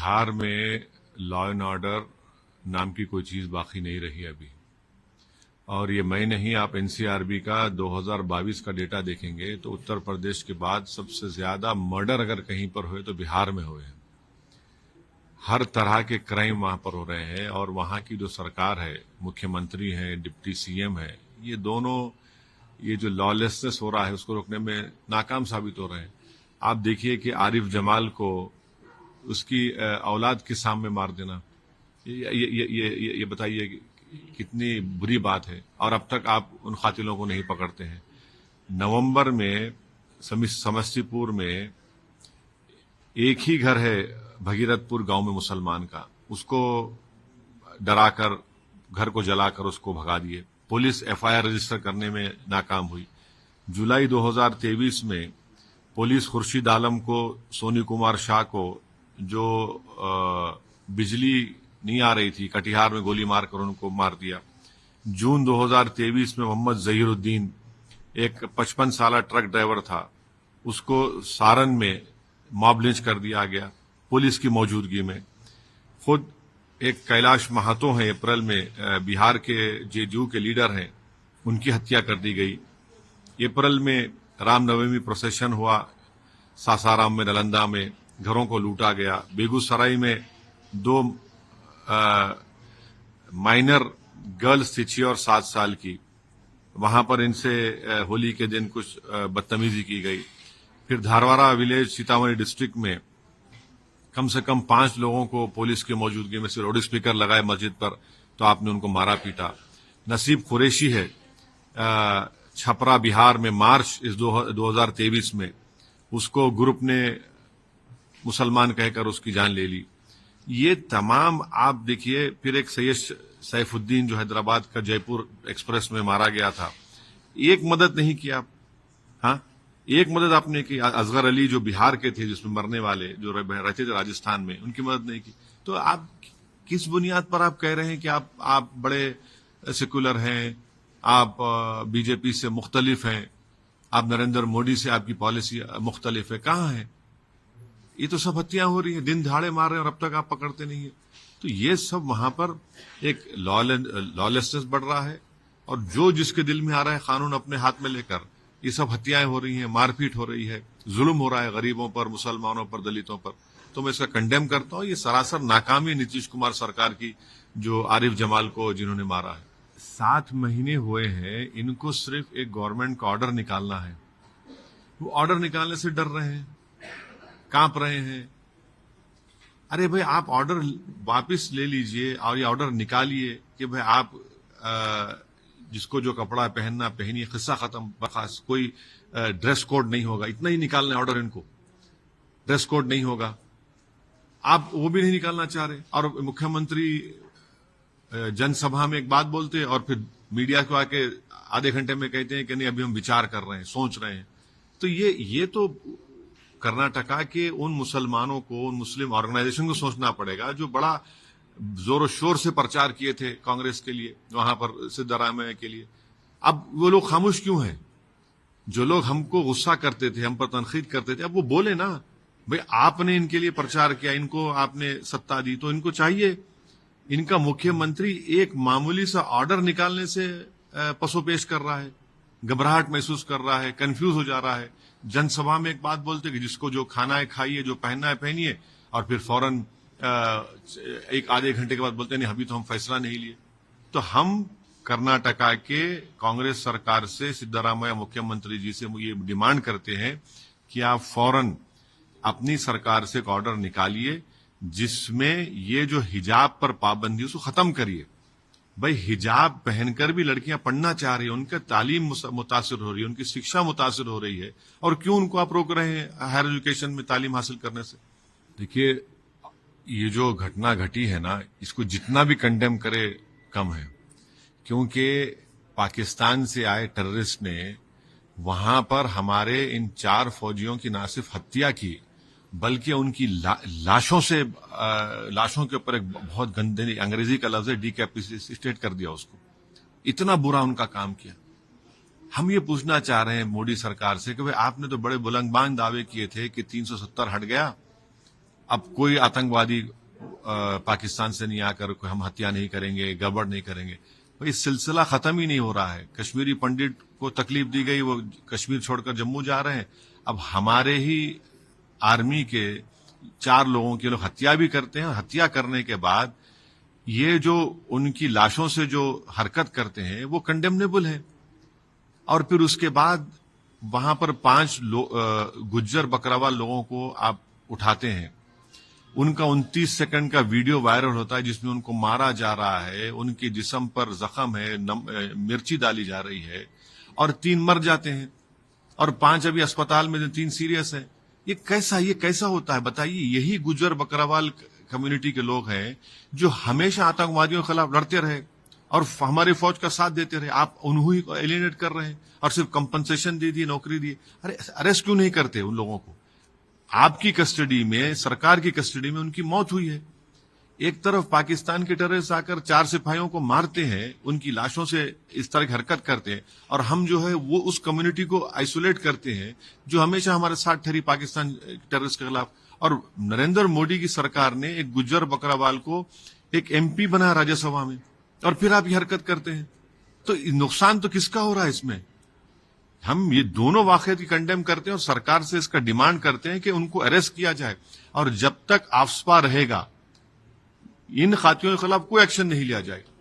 बिहार में law and order नाम की कोई चीज बाकी नहीं रही अभी। और ये मैं नहीं, आप एनसीआरबी का 2022 का डेटा देखेंगे तो उत्तर प्रदेश के बाद सबसे ज्यादा मर्डर अगर कहीं पर हुए तो बिहार में हुए हैं। हर तरह के क्राइम वहां पर हो रहे हैं और वहां की जो सरकार है, मुख्यमंत्री हैं, डिप्टी सीएम है, ये दोनों ये जो लॉलेसनेस हो रहा है उसको रोकने में नाकाम साबित हो रहे हैं। आप देखिए कि आरिफ जमाल को उसकी औलाद के सामने मार देना, ये बताइए कितनी बुरी बात है। और अब तक आप उन कातिलों को नहीं पकड़ते हैं। नवंबर में समस्तीपुर में एक ही घर है भगीरथपुर गांव में मुसलमान का, उसको डराकर घर को जलाकर उसको भगा दिए। पुलिस एफआईआर रजिस्टर करने में नाकाम हुई। जुलाई 2023 में पुलिस खुर्शीद आलम को, सोनी कुमार शाह को, जो बिजली नहीं आ रही थी, कटिहार में गोली मारकर उनको मार दिया। जून 2023 में मोहम्मद जहीरुद्दीन, एक 55 साल ट्रक ड्राइवर था, उसको सारण में मॉब लिंच कर दिया गया पुलिस की मौजूदगी में। खुद एक कैलाश महातो हैं, अप्रैल में बिहार के जेडीयू के लीडर हैं, उनकी हत्या कर दी गई। अप्रैल में रामनवमी प्रोसेशन हुआ, सासाराम में, नालंदा में घरों को लूटा गया। बेगूसराय में 2 माइनर गर्ल्स थी, 6 और 7 साल की, वहां पर इनसे होली के दिन कुछ बदतमीजी की गई। फिर धारवाड़ा विलेज सीतामढ़ी डिस्ट्रिक्ट में कम से कम 5 लोगों को पुलिस की मौजूदगी में से लाउड स्पीकर लगाए मस्जिद पर, तो आपने उनको मारा पीटा। नसीब कुरैशी है, छपरा बिहार में मार्च इस 2023 में, उसको ग्रुप ने मुसलमान कहकर उसकी जान ले ली। ये तमाम आप देखिए। फिर एक सैयद सैफुद्दीन जो हैदराबाद का जयपुर एक्सप्रेस में मारा गया था, एक मदद नहीं किया आप। हाँ, एक मदद आपने की। असगर अली जो बिहार के थे, जिसमें मरने वाले, जो रहते थे राजस्थान में, उनकी मदद नहीं की। तो आप किस बुनियाद पर आप कह रहे हैं कि आप बड़े सेकुलर हैं, आप बीजेपी से मुख्तलिफ हैं, आप नरेंद्र मोदी से आपकी पॉलिसी मुख्तलिफ है? कहां है? ये तो सब हत्याएं हो रही है, दिन दहाड़े मार रहे हैं और अब तक आप पकड़ते नहीं है। तो ये सब वहां पर एक लॉलेसनेस बढ़ रहा है और जो जिसके दिल में आ रहा है कानून अपने हाथ में लेकर ये सब हत्याएं हो रही हैं, मारपीट हो रही है, जुल्म हो रहा है गरीबों पर, मुसलमानों पर, दलितों पर। तो मैं इसका कंडेम करता हूं। ये सरासर नाकामी नीतीश कुमार सरकार की, जो आरिफ जमाल को जिन्होंने मारा है। 7 महीने हुए हैं, इनको सिर्फ एक गवर्नमेंट का ऑर्डर निकालना है। वो ऑर्डर निकालने से डर रहे हैं, कांप रहे हैं। अरे भाई, आप ऑर्डर वापस ले लीजिए और ये ऑर्डर निकालिए कि भाई आप जिसको जो कपड़ा पहनना पहनिए, किस्सा खत्म, बखास कोई ड्रेस कोड नहीं होगा। इतना ही निकालना है ऑर्डर इनको, ड्रेस कोड नहीं होगा। आप वो भी नहीं निकालना चाह रहे। और मुख्यमंत्री जनसभा में एक बात बोलते हैं और फिर मीडिया को आके आधे घंटे में कहते हैं कि नहीं, अभी हम विचार कर रहे हैं, सोच रहे हैं। तो ये तो कर्नाटका के उन मुसलमानों को, उन मुस्लिम ऑर्गेनाइजेशन को सोचना पड़ेगा जो बड़ा जोर शोर से प्रचार किए थे कांग्रेस के लिए, वहां पर सिद्धरामैया के लिए। अब वो लोग खामोश क्यों हैं? जो लोग हमको गुस्सा करते थे, हम पर तनकीद करते थे, अब वो बोले ना भाई, आपने इनके लिए प्रचार किया, इनको आपने सत्ता दी, तो इनको चाहिए। इनका मुख्यमंत्री एक मामूली सा ऑर्डर निकालने से पसोपेश कर रहा है, घबराहट महसूस कर रहा है, कंफ्यूज हो जा रहा है। जनसभा में एक बात बोलते कि जिसको जो खाना है खाइए, जो पहनना है पहनिए, और फिर फौरन एक आधे घंटे के बाद बोलते नहीं, अभी तो हम फैसला नहीं लिए। तो हम कर्नाटका के कांग्रेस सरकार से, सिद्धरामैया मुख्यमंत्री जी से ये डिमांड करते हैं कि आप फौरन अपनी सरकार से एक ऑर्डर निकालिए जिसमें ये जो हिजाब पर पाबंदी उसको खत्म करिए। भाई, हिजाब पहनकर भी लड़कियां पढ़ना चाह रही है, उनका तालीम मुतासिर हो रही है, उनकी शिक्षा मुतासिर हो रही है, और क्यों उनको आप रोक रहे हैं हायर एजुकेशन में तालीम हासिल करने से? देखिए, ये जो घटना घटी है ना, इसको जितना भी कंडेम करे कम है। क्योंकि पाकिस्तान से आए टेररिस्ट ने वहां पर हमारे इन 4 फौजियों की न सिर्फ हत्या की, बल्कि उनकी लाशों के ऊपर एक बहुत गंदे, अंग्रेजी का लफ्ज है, डिकैपिटेट कर दिया उसको। इतना बुरा उनका काम किया। हम ये पूछना चाह रहे हैं मोदी सरकार से कि भाई, आपने तो बड़े बुलंदबान दावे किए थे कि 370 हट गया, अब कोई आतंकवादी पाकिस्तान से नहीं आकर हम हत्या नहीं करेंगे, गड़बड़ नहीं करेंगे। भाई सिलसिला खत्म ही नहीं हो रहा है। कश्मीरी पंडित को तकलीफ दी गई, वो कश्मीर छोड़कर जम्मू जा रहे हैं। अब हमारे ही आर्मी के 4 लोगों की लोग हत्या भी करते हैं। हत्या करने के बाद ये जो उनकी लाशों से जो हरकत करते हैं वो कंडेमनेबल है। और फिर उसके बाद वहां पर 5 गुज्जर बकरावाल लोगों को आप उठाते हैं, उनका 29 सेकंड का वीडियो वायरल होता है जिसमें उनको मारा जा रहा है, उनके जिस्म पर जख्म है, मिर्ची डाली जा रही है, और 3 मर जाते हैं और 5 अभी अस्पताल में, 3 सीरियस है। ये कैसा होता है बताइए। यही गुज्जर बकरावाल कम्युनिटी के लोग हैं जो हमेशा आतंकवादियों के खिलाफ लड़ते रहे और हमारी फौज का साथ देते रहे। आप उन्हीं को एलिनेट कर रहे हैं और सिर्फ कंपनसेशन दे दिए, नौकरी दी। अरे अरेस्ट क्यों नहीं करते उन लोगों को? आपकी कस्टडी में, सरकार की कस्टडी में उनकी मौत हुई है। एक तरफ पाकिस्तान के टेररिस्ट आकर 4 सिपाहियों को मारते हैं, उनकी लाशों से इस तरह की हरकत करते हैं, और हम जो है वो उस कम्युनिटी को आइसोलेट करते हैं जो हमेशा हमारे साथ ठहरी पाकिस्तान टेररिस्ट के खिलाफ। और नरेंद्र मोदी की सरकार ने एक गुज्जर बकरावाल को एक MP बनाया राज्यसभा में, और फिर आप ये हरकत करते हैं। तो नुकसान तो किसका हो रहा है इसमें? हम ये दोनों वाकये की कंडेम करते हैं और सरकार से इसका डिमांड करते हैं कि उनको अरेस्ट किया जाए। और जब तक आफ्सपा रहेगा, इन खातियों के खिलाफ कोई एक्शन नहीं लिया जाएगा।